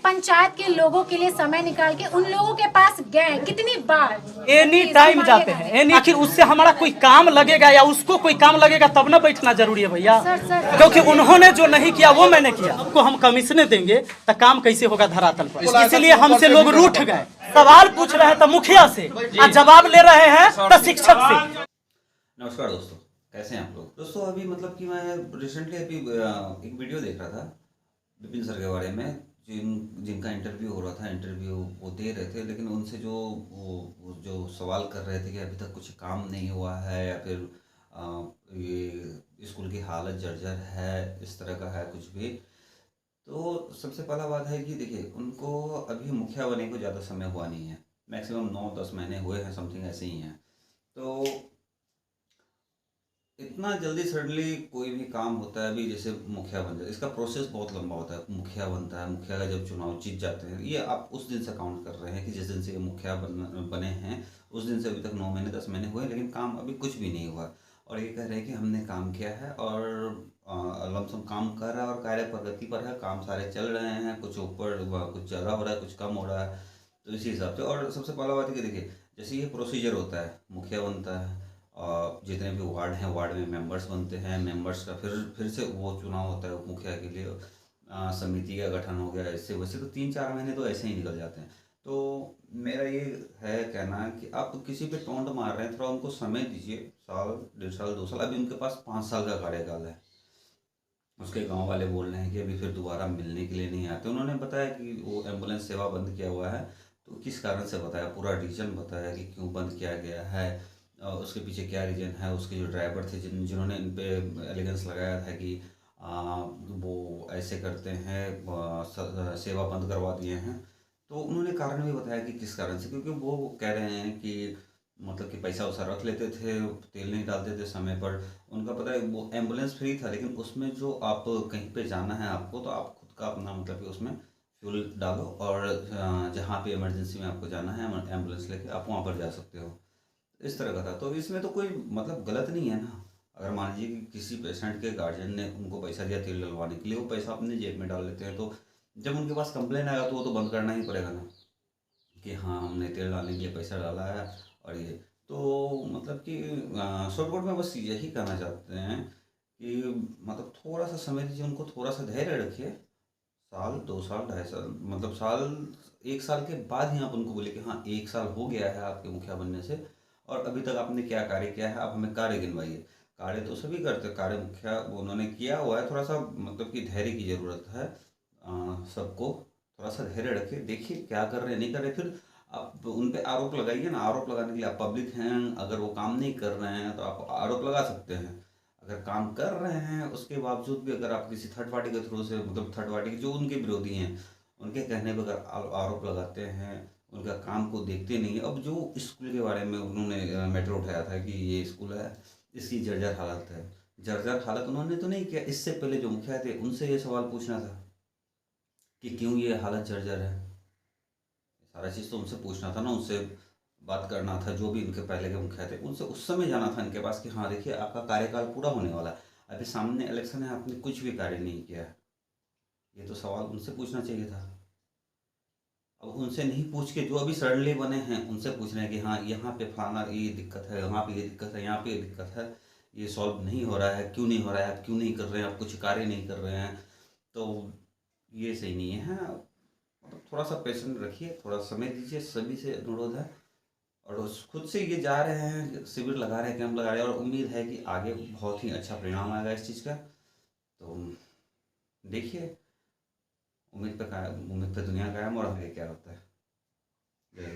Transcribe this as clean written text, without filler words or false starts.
पंचायत के लोगों के लिए समय निकाल के उन लोगों के पास गए कितनी बार? एनी टाइम जाते हैं। आखिर उससे हमारा कोई काम लगेगा या उसको कोई काम लगेगा तब ना बैठना जरूरी है भैया। क्योंकि उन्होंने जो नहीं किया वो मैंने किया। आपको हम कमीशनें देंगे तो काम कैसे होगा धरातल पर? इसलिए हमसे लोग रूठ गए। सवाल पूछ रहे हैं तो मुखिया से और जवाब ले रहे हैं तो शिक्षक से। नमस्कार दोस्तों, कैसे हैं आप लोग? दोस्तों अभी मतलब कि मैं रिसेंटली अभी एक वीडियो देख रहा था विपिन सर के बारे में, जिनका इंटरव्यू हो रहा था। इंटरव्यू वो दे रहे थे, लेकिन उनसे वो जो सवाल कर रहे थे कि अभी तक कुछ काम नहीं हुआ है या फिर ये स्कूल की हालत जर्जर है, इस तरह का है कुछ भी। तो सबसे पहला बात है कि देखिए, उनको अभी मुखिया बनने को ज़्यादा समय हुआ नहीं है। मैक्सिमम 9-10 महीने हुए हैं, समथिंग ऐसे ही हैं। तो इतना जल्दी सडनली कोई भी काम होता है, अभी जैसे मुखिया बन जाए, इसका प्रोसेस बहुत लंबा होता है। मुखिया बनता है, मुखिया का जब चुनाव जीत जाते हैं, ये आप उस दिन से काउंट कर रहे हैं कि जिस दिन से ये मुखिया बने हैं, उस दिन से अभी तक 9 महीने 10 महीने हुए, लेकिन काम अभी कुछ भी नहीं हुआ। और ये कह रहे हैं कि हमने काम किया है और लमसम काम कर रहा है और कार्य प्रगति पर है, काम सारे चल रहे हैं, कुछ ऊपर कुछ ज़्यादा हो रहा है, कुछ कम हो रहा है। तो इसी हिसाब से, और सबसे पहला बात है कि देखिए, जैसे ये प्रोसीजर होता है, मुखिया बनता है और जितने भी वार्ड हैं, वार्ड में मेंबर्स बनते हैं, मेंबर्स का फिर से वो चुनाव होता है मुखिया के लिए, समिति का गठन हो गया, इससे वैसे तो 3-4 महीने तो ऐसे ही निकल जाते हैं। तो मेरा ये है कहना कि आप किसी पे टोंट मार रहे हैं, थोड़ा उनको समय दीजिए। साल, 1.5 साल, 2 साल, अभी उनके पास 5 साल का कार्यकाल है। उसके गांव वाले बोल रहे हैं कि अभी फिर दोबारा मिलने के लिए नहीं आते। उन्होंने बताया कि वो एम्बुलेंस सेवा बंद किया हुआ है, तो किस कारण से बताया, पूरा रीजन बताया कि क्यों बंद किया गया है, उसके पीछे क्या रीजन है। उसके जो ड्राइवर थे, जिन्होंने इन पे एलिगेंस लगाया था कि वो ऐसे करते हैं, सेवा बंद करवा दिए हैं, तो उन्होंने कारण भी बताया कि किस कारण से। क्योंकि वो कह रहे हैं कि मतलब कि पैसा वैसा रख लेते थे, तेल नहीं डालते थे समय पर। उनका पता है वो एम्बुलेंस फ्री था, लेकिन उसमें जो आप कहीं पे जाना है आपको, तो आप खुद का अपना मतलब कि उसमें फ्यूल डालो और जहाँ पे इमरजेंसी में आपको जाना है एम्बुलेंस लेके आप वहाँ पर जा सकते हो। इस तरह का था। तो इसमें तो कोई मतलब गलत नहीं है ना। अगर मान लीजिए कि किसी पेशेंट के गार्जियन ने उनको पैसा दिया तेल डलवाने के लिए, वो पैसा अपने जेब में डाल लेते हैं, तो जब उनके पास कंप्लेन आएगा तो वो तो बंद करना ही पड़ेगा ना, कि हाँ हमने तेल डालने के लिए पैसा डाला है। और ये तो मतलब कि शॉर्टकट में बस यही कहना चाहते हैं कि मतलब थोड़ा सा समय दीजिए उनको, थोड़ा सा धैर्य रखिए। साल, 2 साल, 2.5 साल, मतलब साल, 1 साल के बाद ही आप उनको बोले कि हाँ 1 साल हो गया है आपके मुखिया बनने से और अभी तक आपने क्या कार्य किया है, आप हमें कार्य गिनवाइए। कार्य तो सभी करते हैं, कार्य मुखिया उन्होंने किया हुआ है। थोड़ा सा मतलब कि धैर्य की ज़रूरत है सबको। थोड़ा सा धैर्य रखिए, देखिए क्या कर रहे हैं, नहीं कर रहे, फिर आप उन पे आरोप लगाइए ना। आरोप लगाने के लिए आप पब्लिक हैं, अगर वो काम नहीं कर रहे हैं तो आप आरोप लगा सकते हैं। अगर काम कर रहे हैं उसके बावजूद भी अगर आप किसी थर्ड पार्टी के थ्रू से, मतलब थर्ड पार्टी के जो उनके विरोधी हैं, उनके कहने पर अगर आरोप लगाते हैं, उनका काम को देखते नहीं। अब जो स्कूल के बारे में उन्होंने मैटर उठाया था कि ये स्कूल है, इसकी जर्जर हालत है। जर्जर हालत उन्होंने तो नहीं किया, इससे पहले जो मुखिया थे उनसे ये सवाल पूछना था कि क्यों ये हालत जर्जर है। सारा चीज़ तो उनसे पूछना था ना, उनसे बात करना था। जो भी इनके पहले के मुखिया थे उनसे उस समय जाना था इनके पास कि हाँ देखिए आपका कार्यकाल पूरा होने वाला है, अभी सामने इलेक्शन है, आपने कुछ भी कार्य नहीं किया है। ये तो सवाल उनसे पूछना चाहिए था। अब उनसे नहीं पूछ के जो अभी सडनली बने हैं उनसे पूछ रहे हैं कि हाँ यहाँ पे फलाना ये दिक्कत है, यहाँ पे ये दिक्कत है, यहाँ पे ये दिक्कत है, ये सॉल्व नहीं हो रहा है, क्यों नहीं हो रहा है, आप क्यों नहीं कर रहे हैं, आप कुछ कार्य नहीं कर रहे हैं। तो ये सही नहीं है। मतलब थोड़ा सा पेशेंस रखिए, थोड़ा समय दीजिए, सभी से अनुरोध है। और खुद से ये जा रहे हैं, शिविर लगा रहे हैं, कैंप लगा रहे हैं, और उम्मीद है कि आगे बहुत ही अच्छा परिणाम आएगा इस चीज़ का। तो देखिए, उम्मीद पे दुनिया कायम, और आगे क्या होता है। जय हिंद।